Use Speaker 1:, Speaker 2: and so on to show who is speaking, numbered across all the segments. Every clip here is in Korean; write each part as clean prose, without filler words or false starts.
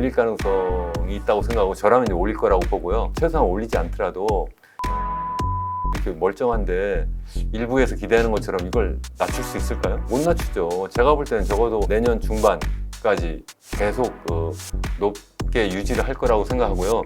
Speaker 1: 올릴 가능성이 있다고 생각하고 저라면 이제 올릴 거라고 보고요. 최소한 올리지 않더라도 이렇게 멀쩡한데 일부에서 기대하는 것처럼 이걸 낮출 수 있을까요? 못 낮추죠. 제가 볼 때는 적어도 내년 중반까지 계속 높게 유지를 할 거라고 생각하고요.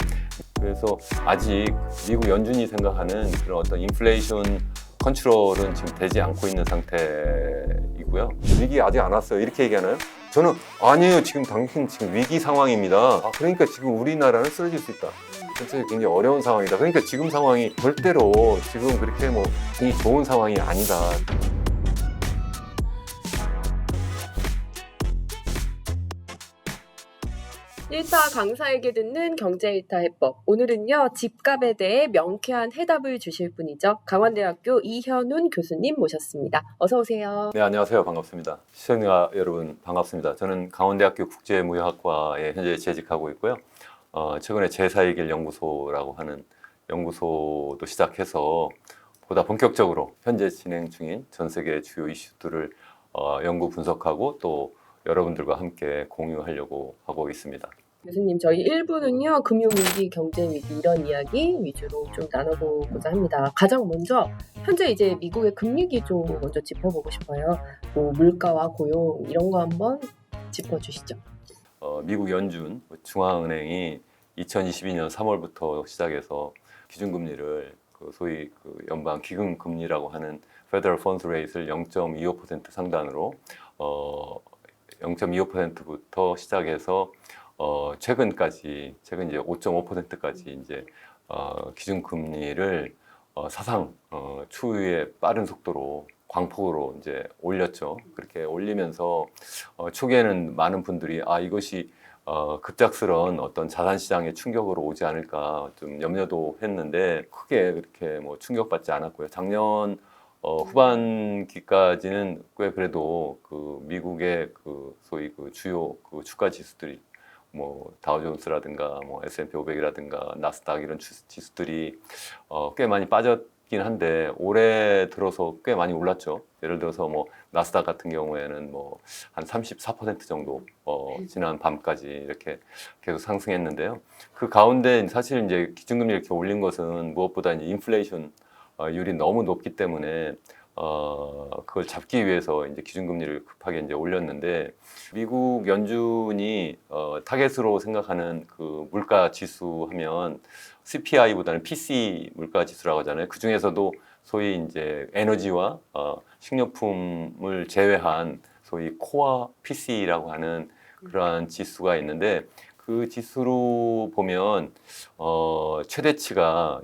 Speaker 1: 그래서 아직 미국 연준이 생각하는 그런 어떤 인플레이션 컨트롤은 지금 되지 않고 있는 상태이고요. 위기 아직 안 왔어요. 이렇게 얘기하나요? 저는 아니에요. 지금 당신 지금 위기 상황입니다. 그러니까 지금 우리나라는 쓰러질 수 있다. 진짜 굉장히 어려운 상황이다. 그러니까 지금 상황이 절대로 지금 그렇게 뭐 굉장히 좋은 상황이 아니다.
Speaker 2: 1타 강사에게 듣는 경제 1타 해법. 오늘은요, 집값에 대해 명쾌한 해답을 주실 분이죠. 강원대학교 이현훈 교수님 모셨습니다. 어서 오세요.
Speaker 1: 네, 안녕하세요. 반갑습니다. 시청자 여러분 반갑습니다. 저는 강원대학교 국제무역학과에 현재 재직하고 있고요. 최근에 제4의 길 연구소라고 하는 연구소도 시작해서 보다 본격적으로 현재 진행 중인 전 세계 주요 이슈들을 연구 분석하고 또 여러분들과 함께 공유하려고 하고 있습니다.
Speaker 2: 교수님, 저희 1부는요, 금융위기, 경제위기 이런 이야기 위주로 좀 나눠보고자 합니다. 가장 먼저 현재 이제 미국의 금리 기조 먼저 짚어보고 싶어요. 뭐 물가와 고용 이런 거 한번 짚어주시죠.
Speaker 1: 미국 연준 중앙은행이 2022년 3월부터 시작해서 기준금리를 소위 연방 기금금리라고 하는 Federal Funds Rate를 0.25% 상단으로 0.25%부터 시작해서 최근 이제 5.5%까지 이제 기준금리를 사상 추후에 빠른 속도로 광폭으로 이제 올렸죠. 그렇게 올리면서 초기에는 많은 분들이 이것이 급작스러운 어떤 자산 시장의 충격으로 오지 않을까 좀 염려도 했는데 크게 그렇게 뭐 충격받지 않았고요. 작년 후반기까지는 꽤 그래도 미국의 소위 주요 주가 지수들이 뭐 다우존스라든가 뭐 S&P 500이라든가 나스닥 이런 지수들이 꽤 많이 빠졌긴 한데 올해 들어서 꽤 많이 올랐죠. 예를 들어서 뭐 나스닥 같은 경우에는 뭐 한 34% 정도 지난 밤까지 이렇게 계속 상승했는데요. 그 가운데 사실 이제 기준금리 이렇게 올린 것은 무엇보다 이제 인플레이션 율이 너무 높기 때문에 그걸 잡기 위해서 이제 기준금리를 급하게 이제 올렸는데 미국 연준이 타겟으로 생각하는 그 물가 지수 하면 CPI보다는 PC 물가 지수라고 하잖아요. 그 중에서도 소위 이제 에너지와 식료품을 제외한 소위 코어 PC라고 하는 그러한 지수가 있는데 그 지수로 보면 최대치가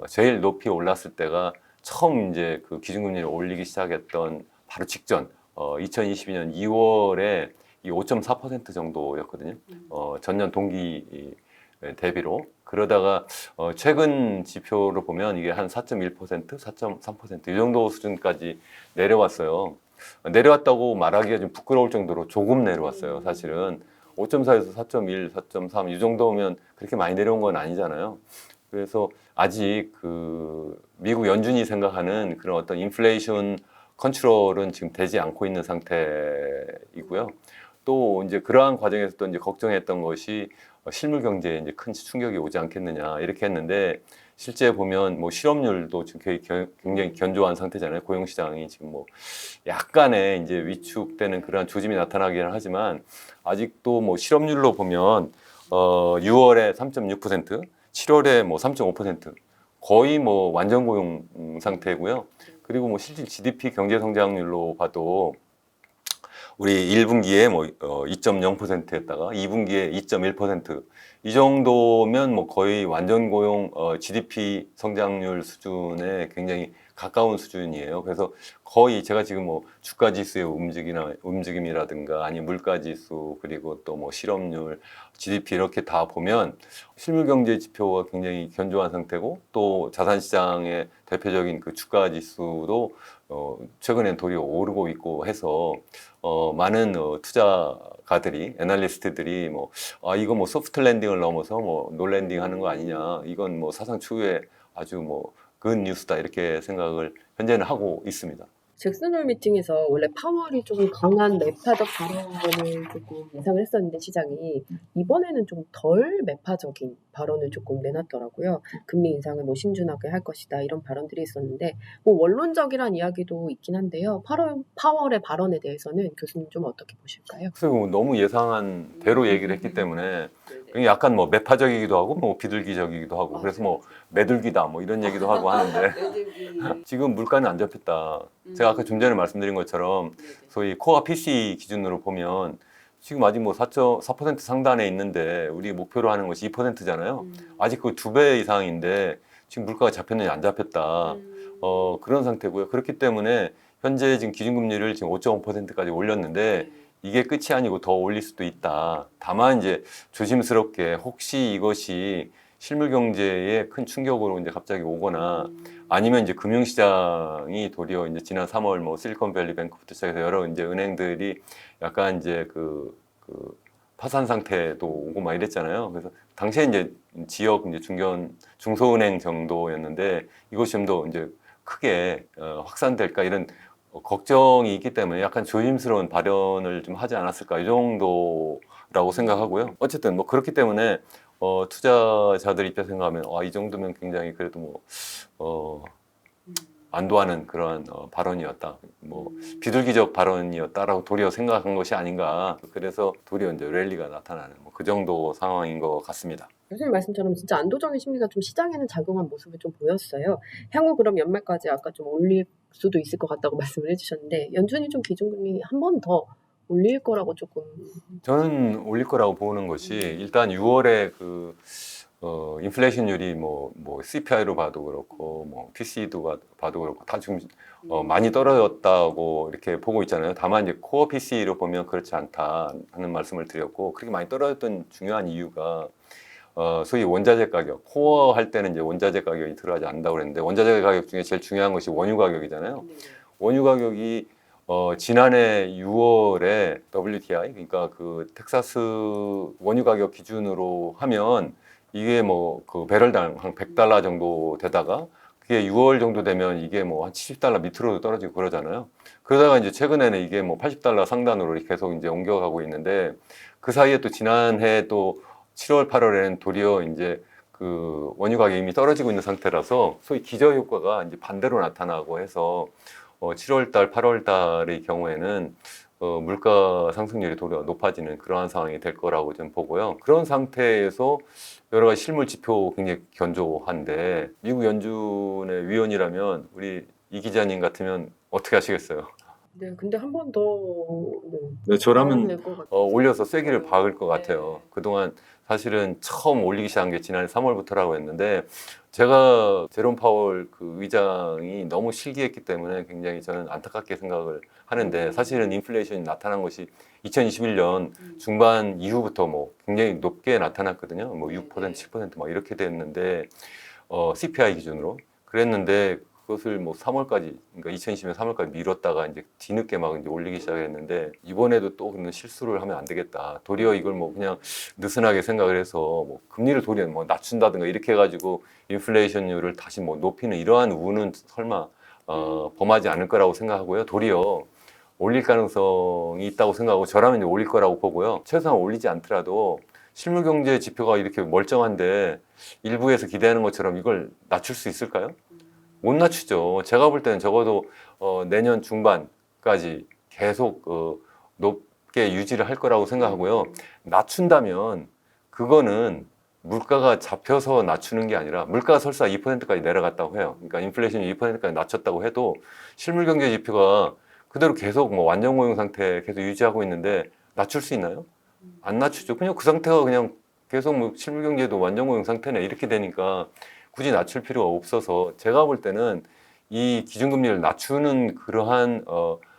Speaker 1: 제일 높이 올랐을 때가 처음 이제 그 기준금리를 올리기 시작했던 바로 직전 2022년 2월에 이 5.4% 정도였거든요. 전년 동기 대비로. 그러다가 최근 지표로 보면 이게 한 4.1%, 4.3% 이 정도 수준까지 내려왔어요. 내려왔다고 말하기가 좀 부끄러울 정도로 조금 내려왔어요. 사실은 5.4에서 4.1, 4.3 이 정도면 그렇게 많이 내려온 건 아니잖아요. 그래서 아직 미국 연준이 생각하는 그런 어떤 인플레이션 컨트롤은 지금 되지 않고 있는 상태이고요. 또 이제 그러한 과정에서 또 이제 걱정했던 것이 실물 경제에 이제 큰 충격이 오지 않겠느냐 이렇게 했는데 실제 보면 뭐 실업률도 지금 굉장히 견조한 상태잖아요. 고용 시장이 지금 뭐 약간의 이제 위축되는 그러한 조짐이 나타나기는 하지만 아직도 뭐 실업률로 보면 6월에 3.6%, 7월에 뭐 3.5% 거의 뭐 완전 고용 상태고요. 그리고 뭐 실질 GDP 경제 성장률로 봐도 우리 1분기에 뭐 2.0%였다가 2분기에 2.1%이 정도면 뭐 거의 완전 고용 GDP 성장률 수준에 굉장히 가까운 수준이에요. 그래서 거의 제가 지금 뭐 주가 지수의 움직임이라든가 아니면 물가 지수 그리고 또 뭐 실업률, GDP 이렇게 다 보면 실물 경제 지표가 굉장히 견조한 상태고 또 자산 시장의 대표적인 그 주가 지수도 최근엔 도리어 오르고 있고 해서 많은 투자가들이 애널리스트들이 뭐 이거 뭐 소프트 랜딩을 넘어서 뭐 노 랜딩 하는 거 아니냐 이건 뭐 사상 추후에 아주 뭐 굿 뉴스다 이렇게 생각을 현재는 하고 있습니다.
Speaker 2: 잭슨홀 미팅에서 원래 파월이 조금 강한 매파적 발언을 조금 예상을 했었는데 시장이 이번에는 좀 덜 매파적인 발언을 조금 내놨더라고요. 금리 인상을 뭐 신중하게 할 것이다 이런 발언들이 있었는데 뭐 원론적이란 이야기도 있긴 한데요. 파월의 발언에 대해서는 교수님 좀 어떻게 보실까요?
Speaker 1: 그래서 너무 예상한 대로 얘기를 했기 때문에 그게 약간 뭐 매파적이기도 하고 뭐 비둘기적이기도 하고 그래서 뭐 매둘기다 뭐 이런 얘기도 하고 하는데 지금 물가는 안 잡혔다. 제가 아까 좀 전에 말씀드린 것처럼 소위 코어 PC 기준으로 보면 지금 아직 뭐 4% 상단에 있는데 우리 목표로 하는 것이 2%잖아요. 아직 그 2배 이상인데 지금 물가가 잡혔느냐 안 잡혔다. 그런 상태고요. 그렇기 때문에 현재 지금 기준금리를 지금 5.5%까지 올렸는데 이게 끝이 아니고 더 올릴 수도 있다. 다만 이제 조심스럽게 혹시 이것이 실물 경제에 큰 충격으로 이제 갑자기 오거나 아니면 이제 금융시장이 도리어 이제 지난 3월 뭐 실리콘밸리 뱅크부터 시작해서 여러 이제 은행들이 약간 이제 그 파산 상태도 오고 막 이랬잖아요. 그래서 당시에 이제 지역 이제 중소은행 정도였는데 이것이 좀 더 이제 크게 확산될까 이런 걱정이 있기 때문에 약간 조심스러운 발언을 좀 하지 않았을까 이 정도라고 생각하고요. 어쨌든 뭐 그렇기 때문에 투자자들 입장에서 생각하면 이 정도면 굉장히 그래도 뭐 안도하는 그러한 발언이었다. 뭐 비둘기적 발언이었다라고 도리어 생각한 것이 아닌가. 그래서 도리어 이제 랠리가 나타나는 뭐 그 정도 상황인 것 같습니다.
Speaker 2: 교수님 말씀처럼 진짜 안도적인 심리가 좀 시장에는 작용한 모습을 좀 보였어요. 향후 그럼 연말까지 아까 좀 올릴 수도 있을 것 같다고 말씀을 해주셨는데 연준이 좀 기준금리 한 번 더 올릴 거라고 조금
Speaker 1: 저는 올릴 거라고 보는 것이 일단 6월에 인플레이션율이 뭐 CPI로 봐도 그렇고 뭐 PC도 봐도 그렇고 다 지금 많이 떨어졌다고 이렇게 보고 있잖아요. 다만 이제 코어 PC로 보면 그렇지 않다 하는 말씀을 드렸고 그렇게 많이 떨어졌던 중요한 이유가 소위 원자재 가격, 코어 할 때는 이제 원자재 가격이 들어가지 않는다고 그랬는데 원자재 가격 중에 제일 중요한 것이 원유 가격이잖아요. 원유 가격이 지난해 6월에 WTI 그러니까 그 텍사스 원유 가격 기준으로 하면 이게 뭐 그 배럴당 한 100달러 정도 되다가 그게 6월 정도 되면 이게 뭐 한 70달러 밑으로 떨어지고 그러잖아요. 그러다가 이제 최근에는 이게 뭐 80달러 상단으로 계속 이제 옮겨가고 있는데 그 사이에 또 지난해 또 7월, 8월에는 도리어 이제 그 원유 가격이 이미 떨어지고 있는 상태라서 소위 기저 효과가 이제 반대로 나타나고 해서 7월 달, 8월 달의 경우에는 물가 상승률이 도리어 높아지는 그러한 상황이 될 거라고 좀 보고요. 그런 상태에서 여러 가지 실물 지표 굉장히 견조한데 미국 연준의 위원이라면 우리 이 기자님 같으면 어떻게 하시겠어요?
Speaker 2: 네, 근데 한 번 더
Speaker 1: 네, 저라면
Speaker 2: 낼것 같아요.
Speaker 1: 올려서 쐐기를 박을 것 같아요. 그동안 사실은 처음 올리기 시작한 게 지난해 3월부터라고 했는데 제가 제롬 파월 그 의장이 너무 실기했기 때문에 굉장히 저는 안타깝게 생각을 하는데 사실은 인플레이션이 나타난 것이 2021년 중반 이후부터 뭐 굉장히 높게 나타났거든요. 뭐 6%, 7%막 이렇게 됐는데 CPI 기준으로 그랬는데 그것을 뭐 3월까지 그러니까 2020년 3월까지 미뤘다가 이제 뒤늦게 막 이제 올리기 시작했는데 이번에도 또 그런 실수를 하면 안 되겠다. 도리어 이걸 뭐 그냥 느슨하게 생각을 해서 뭐 금리를 도리어 뭐 낮춘다든가 이렇게 해가지고 인플레이션율을 다시 뭐 높이는 이러한 우는 설마 범하지 않을 거라고 생각하고요. 도리어 올릴 가능성이 있다고 생각하고 저라면 이제 올릴 거라고 보고요. 최소한 올리지 않더라도 실물 경제 지표가 이렇게 멀쩡한데 일부에서 기대하는 것처럼 이걸 낮출 수 있을까요? 못 낮추죠. 제가 볼 때는 적어도 내년 중반까지 계속 높게 유지를 할 거라고 생각하고요. 낮춘다면 그거는 물가가 잡혀서 낮추는 게 아니라 물가가 설사 2%까지 내려갔다고 해요. 그러니까 인플레이션이 2%까지 낮췄다고 해도 실물 경제 지표가 그대로 계속 뭐 완전 고용 상태 계속 유지하고 있는데 낮출 수 있나요? 안 낮추죠. 그냥 그 상태가 그냥 계속 뭐 실물 경제도 완전 고용 상태네 이렇게 되니까 굳이 낮출 필요가 없어서 제가 볼 때는 이 기준금리를 낮추는 그러한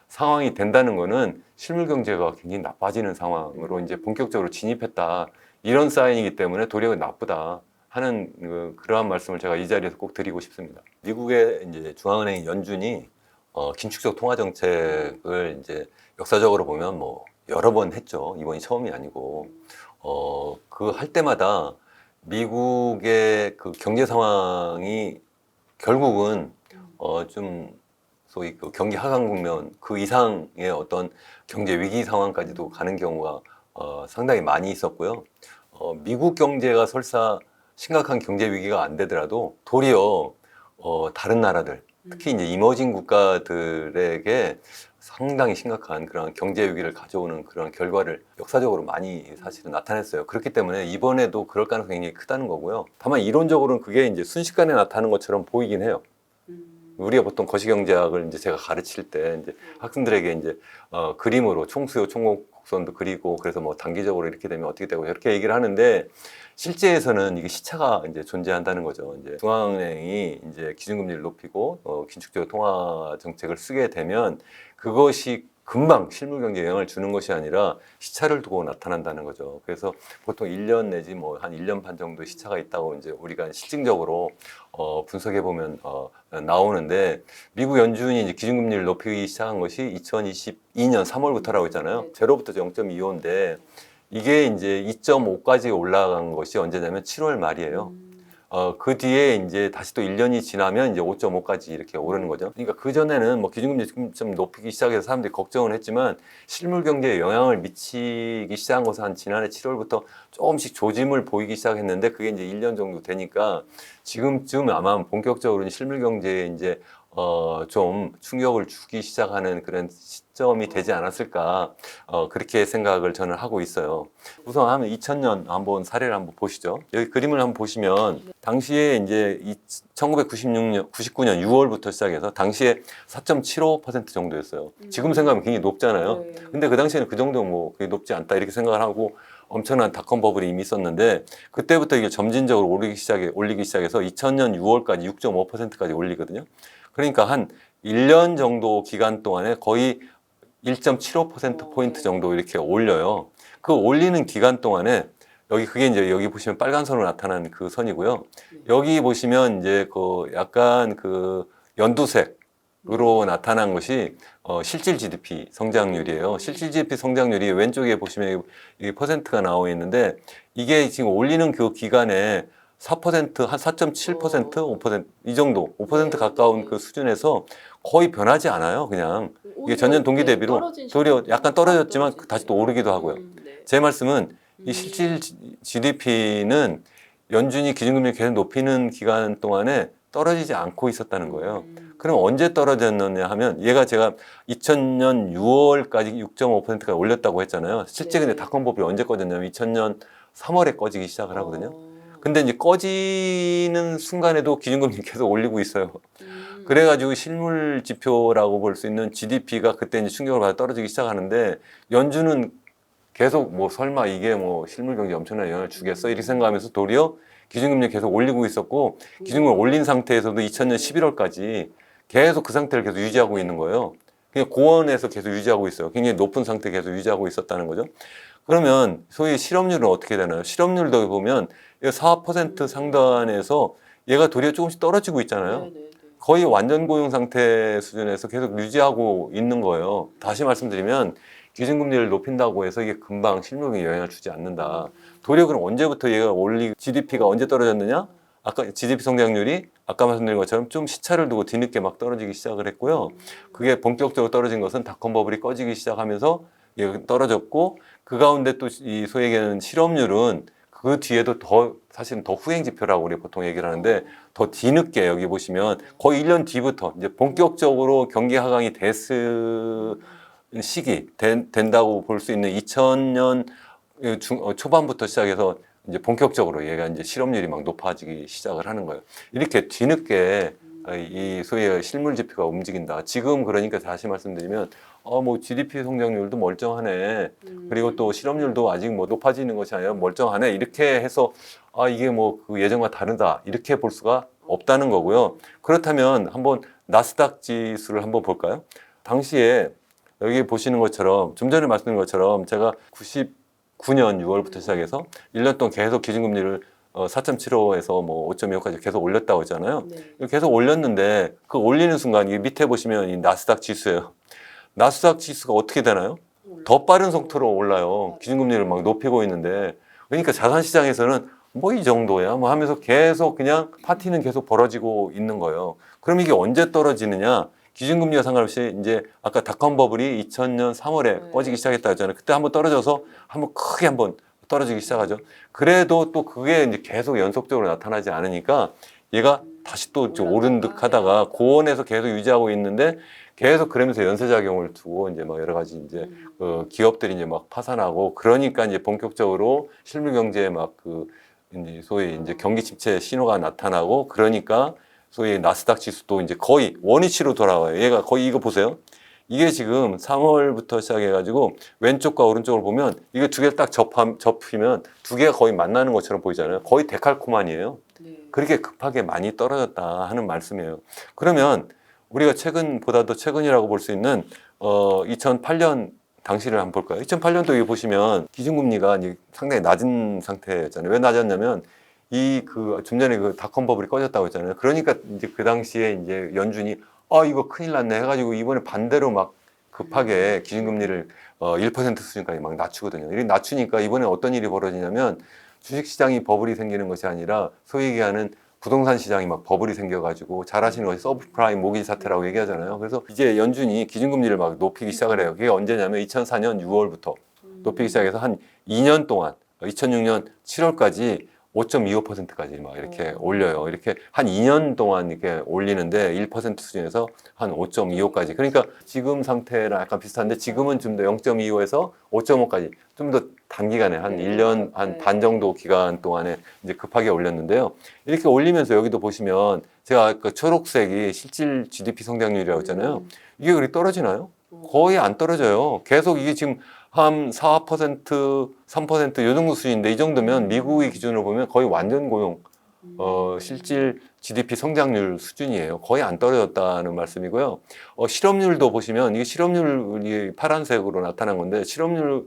Speaker 1: 상황이 된다는 거는 실물 경제가 굉장히 나빠지는 상황으로 이제 본격적으로 진입했다 이런 사인이기 때문에 도리어 나쁘다 하는 그러한 말씀을 제가 이 자리에서 꼭 드리고 싶습니다. 미국의 이제 중앙은행 연준이 긴축적 통화 정책을 이제 역사적으로 보면 뭐 여러 번 했죠. 이번이 처음이 아니고 그 할 때마다 미국의 그 경제 상황이 결국은 좀 소위 그 경기 하강 국면 그 이상의 어떤 경제 위기 상황까지도 가는 경우가 상당히 많이 있었고요. 미국 경제가 설사 심각한 경제 위기가 안 되더라도 도리어 다른 나라들, 특히 이제 이머징 국가들에게 상당히 심각한 그런 경제 위기를 가져오는 그런 결과를 역사적으로 많이 사실은 나타냈어요. 그렇기 때문에 이번에도 그럴 가능성이 굉장히 크다는 거고요. 다만 이론적으로는 그게 이제 순식간에 나타나는 것처럼 보이긴 해요. 우리가 보통 거시경제학을 이제 제가 가르칠 때 이제 학생들에게 이제 그림으로 총수요, 총곡선도 그리고 그래서 뭐 단기적으로 이렇게 되면 어떻게 되고 이렇게 얘기를 하는데 실제에서는 이게 시차가 이제 존재한다는 거죠. 이제 중앙은행이 이제 기준금리를 높이고 긴축적 통화 정책을 쓰게 되면 그것이 금방 실물 경제에 영향을 주는 것이 아니라 시차를 두고 나타난다는 거죠. 그래서 보통 1년 내지 뭐 한 1년 반 정도 시차가 있다고 이제 우리가 실증적으로 분석해 보면 나오는데 미국 연준이 이제 기준금리를 높이기 시작한 것이 2022년 3월부터라고 했잖아요. 제로부터 0.25인데 이게 이제 2.5까지 올라간 것이 언제냐면 7월 말이에요. 그 뒤에 이제 다시 또 1년이 지나면 이제 5.5까지 이렇게 오르는 거죠. 그러니까 그전에는 뭐 기준금리 좀 높이기 시작해서 사람들이 걱정을 했지만 실물 경제에 영향을 미치기 시작한 것은 한 지난해 7월부터 조금씩 조짐을 보이기 시작했는데 그게 이제 1년 정도 되니까 지금쯤 아마 본격적으로 실물 경제에 이제 좀 충격을 주기 시작하는 그런 시점이 되지 않았을까 그렇게 생각을 저는 하고 있어요. 우선 하면 2000년 한번 사례를 한번 보시죠. 여기 그림을 한번 보시면 당시에 이제 1996년, 99년 6월부터 시작해서 당시에 4.75% 정도였어요. 지금 생각하면 굉장히 높잖아요. 근데 그 당시에는 그 정도 뭐 그게 높지 않다 이렇게 생각을 하고 엄청난 닷컴 버블이 이미 있었는데 그때부터 이게 점진적으로 올리기 시작해서 2000년 6월까지 6.5%까지 올리거든요. 그러니까 한 1년 정도 기간 동안에 거의 1.75%포인트 정도 이렇게 올려요. 그 올리는 기간 동안에 그게 이제 여기 보시면 빨간 선으로 나타난 그 선이고요. 여기 보시면 이제 그 약간 그 연두색으로 나타난 것이 실질 GDP 성장률이에요. 실질 GDP 성장률이 왼쪽에 보시면 이 퍼센트가 나와 있는데 이게 지금 올리는 그 기간에 4%, 한 4.7%, 5%, 이 정도, 5% 가까운 그 수준에서 거의 변하지 않아요, 그냥. 이게 전년 동기 대비로 도리어 약간 떨어졌지만 다시 또 오르기도 하고요. 제 말씀은 이 실질 GDP는 연준이 기준금리 계속 높이는 기간 동안에 떨어지지 않고 있었다는 거예요. 그럼 언제 떨어졌느냐 하면 얘가 제가 2000년 6월까지 6.5%까지 올렸다고 했잖아요. 실제 근데 닷컴법이 언제 꺼졌냐면 2000년 3월에 꺼지기 시작을 하거든요. 근데 이제 꺼지는 순간에도 기준금리 계속 올리고 있어요. 그래가지고 실물 지표라고 볼 수 있는 GDP가 그때 이제 충격을 받아 떨어지기 시작하는데 연준은 계속 뭐 설마 이게 뭐 실물 경제에 엄청난 영향을 주겠어? 이렇게 생각하면서 도리어 기준금리 계속 올리고 있었고 기준금리 올린 상태에서도 2000년 11월까지 계속 그 상태를 계속 유지하고 있는 거예요. 그냥 고원에서 계속 유지하고 있어요. 굉장히 높은 상태 계속 유지하고 있었다는 거죠. 그러면 소위 실업률은 어떻게 되나요? 실업률도 보면 4% 상단에서 얘가 도리어 조금씩 떨어지고 있잖아요. 거의 완전 고용 상태 수준에서 계속 유지하고 있는 거예요. 다시 말씀드리면 기준금리를 높인다고 해서 이게 금방 실물에 영향을 주지 않는다. 도리어 그럼 언제부터 얘가 GDP가 언제 떨어졌느냐? 아까 GDP 성장률이 아까 말씀드린 것처럼 좀 시차를 두고 뒤늦게 막 떨어지기 시작을 했고요. 그게 본격적으로 떨어진 것은 닷컴 버블이 꺼지기 시작하면서 떨어졌고 그 가운데 또 이 소위 얘기하는 실업률은 그 뒤에도 사실은 더 후행 지표라고 우리 보통 얘기를 하는데 더 뒤늦게 여기 보시면 거의 1년 뒤부터 이제 본격적으로 경기 하강이 된다고 볼 수 있는 2000년 초반부터 시작해서 이제 본격적으로 얘가 이제 실업률이 막 높아지기 시작을 하는 거예요. 이렇게 뒤늦게 이 소위 실물 지표가 움직인다. 지금 그러니까 다시 말씀드리면 뭐 GDP 성장률도 멀쩡하네. 그리고 또 실업률도 아직 뭐 높아지는 것이 아니라 멀쩡하네. 이렇게 해서 이게 뭐 그 예전과 다르다. 이렇게 볼 수가 없다는 거고요. 그렇다면 한번 나스닥 지수를 한번 볼까요? 당시에 여기 보시는 것처럼 좀 전에 말씀드린 것처럼 제가 99년 6월부터 시작해서 1년 동안 계속 기준금리를 4.75에서 뭐 5.25까지 계속 올렸다고 했잖아요. 계속 올렸는데 그 올리는 순간 이 밑에 보시면 이 나스닥 지수예요. 나스닥 지수가 어떻게 되나요? 더 빠른 속도로 올라요. 기준금리를 막 높이고 있는데 그러니까 자산시장에서는 뭐 이 정도야 뭐 하면서 계속 그냥 파티는 계속 벌어지고 있는 거예요. 그럼 이게 언제 떨어지느냐? 기준금리와 상관없이 이제 아까 닷컴 버블이 2000년 3월에 꺼지기 시작했다 했잖아요. 그때 한번 떨어져서 한번 크게 한번 떨어지기 시작하죠. 그래도 또 그게 이제 계속 연속적으로 나타나지 않으니까 얘가 다시 또 좀 오른 듯 하다가 고원에서 계속 유지하고 있는데 계속 그러면서 연쇄작용을 두고 이제 막 여러 가지 이제 기업들이 이제 막 파산하고 그러니까 이제 본격적으로 실물 경제에 막 이제 소위 이제 경기 침체 신호가 나타나고 그러니까 소위 나스닥 지수도 이제 거의 원위치로 돌아와요. 얘가 거의 이거 보세요. 이게 지금 3월부터 시작해가지고 왼쪽과 오른쪽을 보면 이게 두 개를 딱 접히면 두 개가 거의 만나는 것처럼 보이잖아요. 거의 데칼코마니예요. 그렇게 급하게 많이 떨어졌다 하는 말씀이에요. 그러면 우리가 최근보다도 최근이라고 볼 수 있는 2008년 당시를 한번 볼까요? 2008년도 여기 보시면 기준금리가 이제 상당히 낮은 상태였잖아요. 왜 낮았냐면 좀 전에 그 닷컴 버블이 꺼졌다고 했잖아요. 그러니까 이제 그 당시에 이제 연준이 이거 큰일 났네 해가지고 이번에 반대로 막 급하게 기준금리를 1% 수준까지 막 낮추거든요. 이렇게 낮추니까 이번에 어떤 일이 벌어지냐면 주식시장이 버블이 생기는 것이 아니라 소위 얘기하는 부동산 시장이 막 버블이 생겨가지고 잘 아시는 것이 서브프라임 모기지 사태라고 얘기하잖아요. 그래서 이제 연준이 기준금리를 막 높이기 시작을 해요. 그게 언제냐면 2004년 6월부터 높이기 시작해서 한 2년 동안 2006년 7월까지 5.25%까지 막 이렇게 올려요. 이렇게 한 2년 동안 이렇게 올리는데 1% 수준에서 한 5.25까지. 그러니까 지금 상태랑 약간 비슷한데 지금은 좀 더 0.25에서 5.5까지 좀 더 단기간에 한 1년 한 반 정도 기간 동안에 이제 급하게 올렸는데요. 이렇게 올리면서 여기도 보시면 제가 아까 초록색이 실질 GDP 성장률이라고 했잖아요. 이게 그렇게 떨어지나요? 거의 안 떨어져요. 계속 이게 지금 한 4%, 3%이 정도 수준인데 이 정도면 미국의 기준으로 보면 거의 완전 고용, 실질 GDP 성장률 수준이에요. 거의 안 떨어졌다는 말씀이고요. 실업률도 보시면 이게 실업률이 파란색으로 나타난 건데 실업률은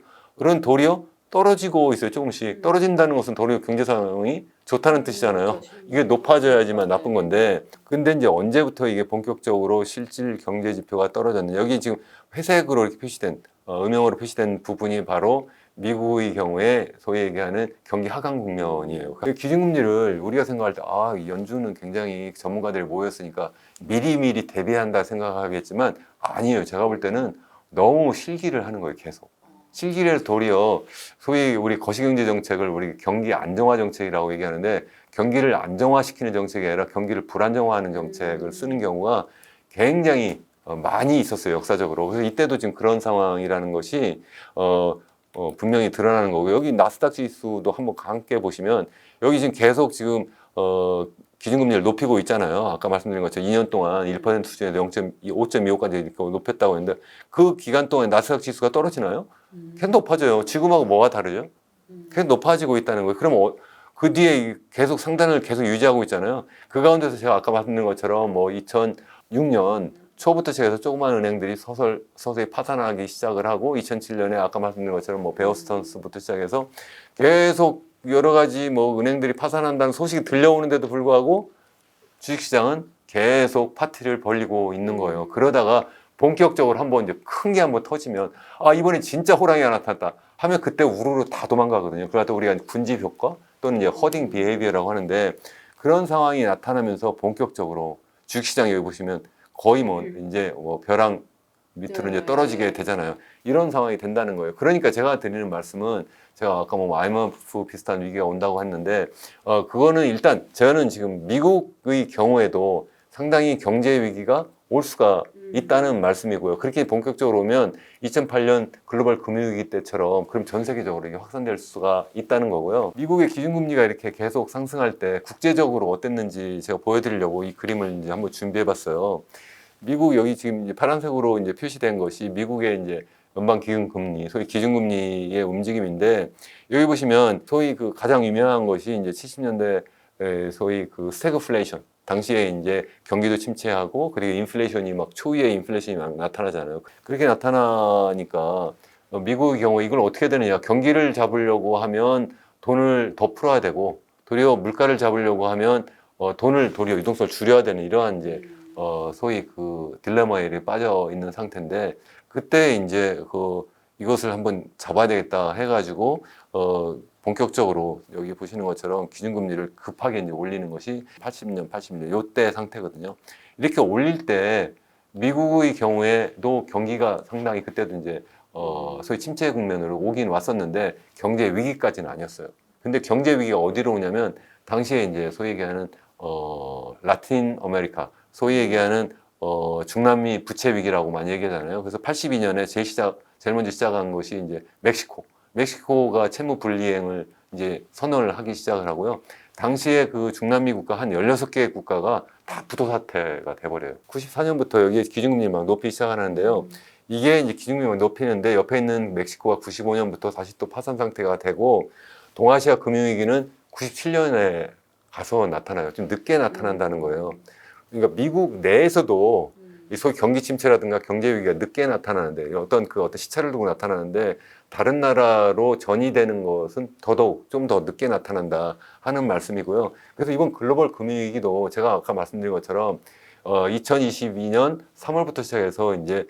Speaker 1: 도리어 떨어지고 있어요. 조금씩. 떨어진다는 것은 도리어 경제 상황이 좋다는 뜻이잖아요. 이게 높아져야지만 나쁜 건데 근데 이제 언제부터 이게 본격적으로 실질 경제 지표가 떨어졌느냐. 여기 지금 회색으로 이렇게 표시된 음영으로 표시된 부분이 바로 미국의 경우에 소위 얘기하는 경기 하강 국면이에요. 기준금리를 우리가 생각할 때 연준은 굉장히 전문가들이 모였으니까 미리미리 대비한다 생각하겠지만 아니에요. 제가 볼 때는 너무 실기를 하는 거예요. 계속. 실기를 해서 도리어 소위 우리 거시경제 정책을 우리 경기 안정화 정책이라고 얘기하는데 경기를 안정화시키는 정책이 아니라 경기를 불안정화하는 정책을 쓰는 경우가 굉장히 많이 있었어요, 역사적으로. 그래서 이때도 지금 그런 상황이라는 것이 분명히 드러나는 거고 여기 나스닥 지수도 한번 함께 보시면 여기 지금 계속 지금 기준금리를 높이고 있잖아요. 아까 말씀드린 것처럼 2년 동안 1% 수준에서 5.25까지 높였다고 했는데 그 기간 동안 나스닥 지수가 떨어지나요? 계속 높아져요. 지금하고 뭐가 다르죠? 계속 높아지고 있다는 거예요. 그럼 그 뒤에 계속 상단을 계속 유지하고 있잖아요. 그 가운데서 제가 아까 말씀드린 것처럼 뭐 2006년 초부터 시작해서 조그만 은행들이 서서히 파산하기 시작을 하고 2007년에 아까 말씀드린 것처럼 뭐 베어스턴스부터 시작해서 계속 여러 가지 뭐 은행들이 파산한다는 소식이 들려오는데도 불구하고 주식시장은 계속 파티를 벌리고 있는 거예요. 그러다가 본격적으로 한번 이제 큰 게 한번 터지면 이번에 진짜 호랑이가 나타났다 하면 그때 우르르 다 도망가거든요. 그러다 우리가 군집 효과 또는 이제 허딩 비헤이비어라고 하는데 그런 상황이 나타나면서 본격적으로 주식시장 여기 보시면 거의 뭐 이제 벼랑 밑으로 이제 떨어지게 되잖아요. 이런 상황이 된다는 거예요. 그러니까 제가 드리는 말씀은 제가 아까 뭐 IMF 비슷한 위기가 온다고 했는데 그거는 일단 저는 지금 미국의 경우에도 상당히 경제 위기가 올 수가 있다는 말씀이고요. 그렇게 본격적으로 오면 2008년 글로벌 금융위기 때처럼 그럼 전 세계적으로 이게 확산될 수가 있다는 거고요. 미국의 기준금리가 이렇게 계속 상승할 때 국제적으로 어땠는지 제가 보여드리려고 이 그림을 이제 한번 준비해봤어요. 미국 여기 지금 이제 파란색으로 이제 표시된 것이 미국의 이제 연방기금금리, 소위 기준금리의 움직임인데 여기 보시면 소위 그 가장 유명한 것이 이제 70년대 소위 그 스태그플레이션. 당시에 이제 경기도 침체하고 그리고 인플레이션이 막 초유의 인플레이션이 막 나타나잖아요. 그렇게 나타나니까 미국의 경우 이걸 어떻게 되느냐. 경기를 잡으려고 하면 돈을 더 풀어야 되고 도리어 물가를 잡으려고 하면 돈을 도리어 유동성을 줄여야 되는 이러한 이제 소위 그 딜레마에 빠져 있는 상태인데 그때 이제 이것을 한번 잡아야 되겠다 해가지고 본격적으로 여기 보시는 것처럼 기준금리를 급하게 이제 올리는 것이 80년, 81년 요때 상태거든요. 이렇게 올릴 때 미국의 경우에도 경기가 상당히 그때도 이제 소위 침체 국면으로 오긴 왔었는데 경제 위기까지는 아니었어요. 근데 경제 위기가 어디로 오냐면 당시에 이제 소위 얘기하는 라틴 아메리카, 소위 얘기하는 중남미 부채 위기라고 많이 얘기하잖아요. 그래서 82년에 제일 먼저 시작한 것이 이제 멕시코가 채무 불이행을 이제 선언을 하기 시작을 하고요. 당시에 그 중남미 국가 한 16개 국가가 다 부도 사태가 돼버려요. 94년부터 여기에 기준금리 막 높이기 시작하는데요. 이게 이제 기준금리 높이는데 옆에 있는 멕시코가 95년부터 다시 또 파산 상태가 되고 동아시아 금융위기는 97년에 가서 나타나요. 좀 늦게 나타난다는 거예요. 그러니까 미국 내에서도 이 소위 경기 침체라든가 경제 위기가 늦게 나타나는데 어떤 시차를 두고 나타나는데 다른 나라로 전이되는 것은 더더욱 좀 더 늦게 나타난다 하는 말씀이고요. 그래서 이번 글로벌 금융위기도 제가 아까 말씀드린 것처럼 2022년 3월부터 시작해서 이제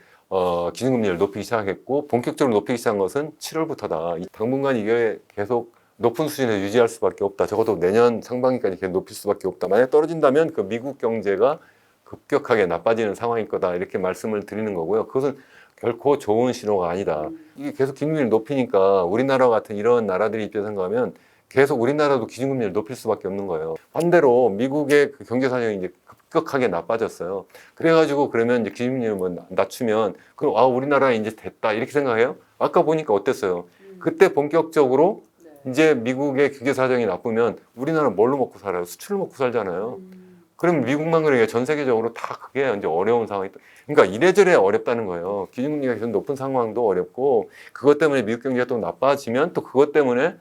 Speaker 1: 기준금리를 높이기 시작했고 본격적으로 높이기 시작한 것은 7월부터다. 당분간 이게 계속 높은 수준에 유지할 수밖에 없다. 적어도 내년 상반기까지 계속 높일 수밖에 없다. 만약 떨어진다면 그 미국 경제가 급격하게 나빠지는 상황일 거다. 이렇게 말씀을 드리는 거고요. 그것은 결코 좋은 신호가 아니다. 이게 계속 기준금리를 높이니까 우리나라 같은 이런 나라들이 입장에서 생각하면 계속 우리나라도 기준금리를 높일 수밖에 없는 거예요. 반대로 미국의 그 경제 사정이 이제 급격하게 나빠졌어요. 그래가지고 그러면 이제 기준금리를 뭐 낮추면 그럼 우리나라에 이제 됐다 이렇게 생각해요? 아까 보니까 어땠어요? 그때 본격적으로 이제 미국의 경제 사정이 나쁘면 우리나라는 뭘로 먹고 살아요? 수출을 먹고 살잖아요. 그럼 미국만 그러니까 전 세계적으로 다 그게 이제 어려운 상황이. 그러니까 이래저래 어렵다는 거예요. 기준금리가 계속 높은 상황도 어렵고 그것 때문에 미국 경제가 또 나빠지면 또 그것 때문에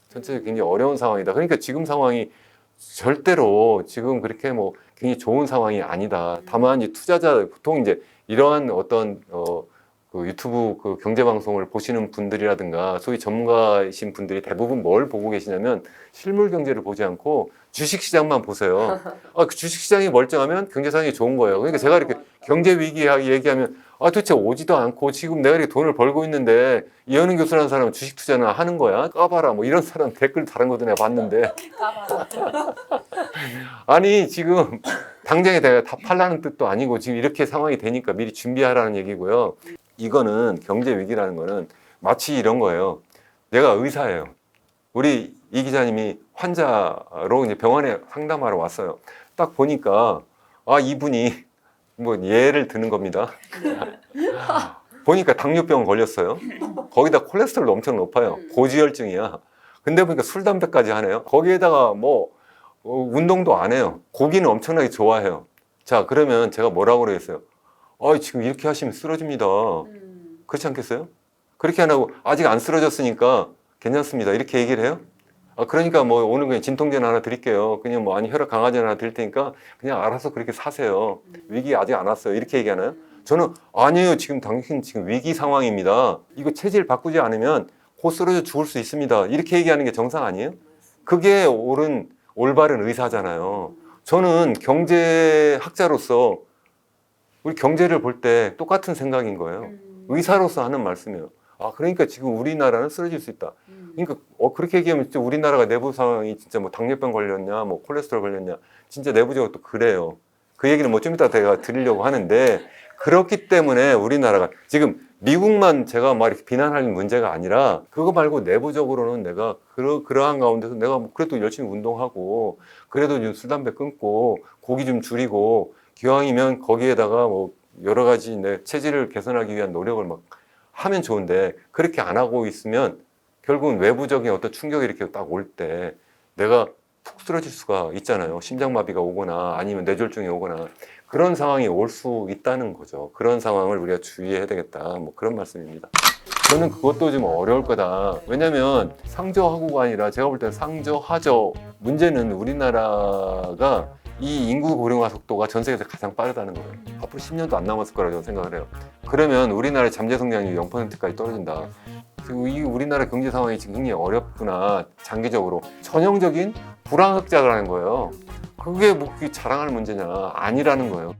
Speaker 1: 전체적으로 굉장히 어려운 상황이다. 그러니까 지금 상황이 절대로 지금 그렇게 뭐 굉장히 좋은 상황이 아니다. 다만 이 투자자 보통 이제 이러한 어떤 그 유튜브 그 경제 방송을 보시는 분들이라든가 소위 전문가이신 분들이 대부분 뭘 보고 계시냐면 실물 경제를 보지 않고 주식 시장만 보세요. 그 주식 시장이 멀쩡하면 경제 상황이 좋은 거예요. 그러니까 제가 이렇게 경제 위기 얘기하면 도대체 오지도 않고 지금 내가 이렇게 돈을 벌고 있는데 이현은 교수라는 사람은 주식 투자나 하는 거야? 까봐라. 뭐 이런 사람 댓글 다른 것도 내가 봤는데. 아니 지금 당장에 내가 다 팔라는 뜻도 아니고 지금 이렇게 상황이 되니까 미리 준비하라는 얘기고요. 이거는 경제 위기라는 거는 마치 이런 거예요. 내가 의사예요. 우리 이 기자님이 환자로 이제 병원에 상담하러 왔어요. 딱 보니까 이분이 뭐 예를 드는 겁니다. 보니까 당뇨병 걸렸어요. 거기다 콜레스테롤도 엄청 높아요. 고지혈증이야. 근데 보니까 술, 담배까지 하네요. 거기에다가 뭐 운동도 안 해요. 고기는 엄청나게 좋아해요. 자, 그러면 제가 뭐라고 그랬어요? 지금 이렇게 하시면 쓰러집니다. 그렇지 않겠어요? 그렇게 안 하고 아직 안 쓰러졌으니까 괜찮습니다. 이렇게 얘기를 해요? 그러니까 뭐 오늘 그냥 진통제 하나 드릴게요. 그냥 뭐 혈압 강화제 하나 드릴 테니까 그냥 알아서 그렇게 사세요. 위기 아직 안 왔어요. 이렇게 얘기하나요? 저는 아니에요. 당신 지금 위기 상황입니다. 이거 체질 바꾸지 않으면 곧 쓰러져 죽을 수 있습니다. 이렇게 얘기하는 게 정상 아니에요? 그게 올바른 의사잖아요. 저는 경제학자로서 우리 경제를 볼 때 똑같은 생각인 거예요. 의사로서 하는 말씀이에요. 그러니까 지금 우리나라는 쓰러질 수 있다. 그러니까 그렇게 얘기하면 진짜 우리나라가 내부 상황이 진짜 뭐 당뇨병 걸렸냐, 뭐 콜레스테롤 걸렸냐, 진짜 내부적으로 또 그래요. 그 얘기는 뭐 좀 이따 제가 드리려고 하는데 그렇기 때문에 우리나라가 지금 미국만 제가 막 이렇게 비난할 문제가 아니라 그거 말고 내부적으로는 내가 그러한 가운데서 내가 뭐 그래도 열심히 운동하고 그래도 좀 술, 담배 끊고 고기 좀 줄이고 기왕이면 거기에다가 뭐 여러 가지 내 체질을 개선하기 위한 노력을 막 하면 좋은데 그렇게 안 하고 있으면 결국은 외부적인 어떤 충격이 이렇게 딱 올 때 내가 푹 쓰러질 수가 있잖아요. 심장마비가 오거나 아니면 뇌졸중이 오거나 그런 상황이 올 수 있다는 거죠. 그런 상황을 우리가 주의해야 되겠다. 뭐 그런 말씀입니다. 저는 그것도 좀 어려울 거다. 왜냐면 상저하고가 아니라 제가 볼 때는 상저하저. 문제는 우리나라가 이 인구 고령화 속도가 전 세계에서 가장 빠르다는 거예요. 앞으로 10년도 안 남았을 거라고 저는 생각을 해요. 그러면 우리나라의 잠재 성장률이 0%까지 떨어진다. 지금 이 우리나라 경제 상황이 지금 굉장히 어렵구나. 장기적으로 전형적인 불황흑자라는 거예요. 그게 뭐 그게 자랑할 문제냐? 아니라는 거예요.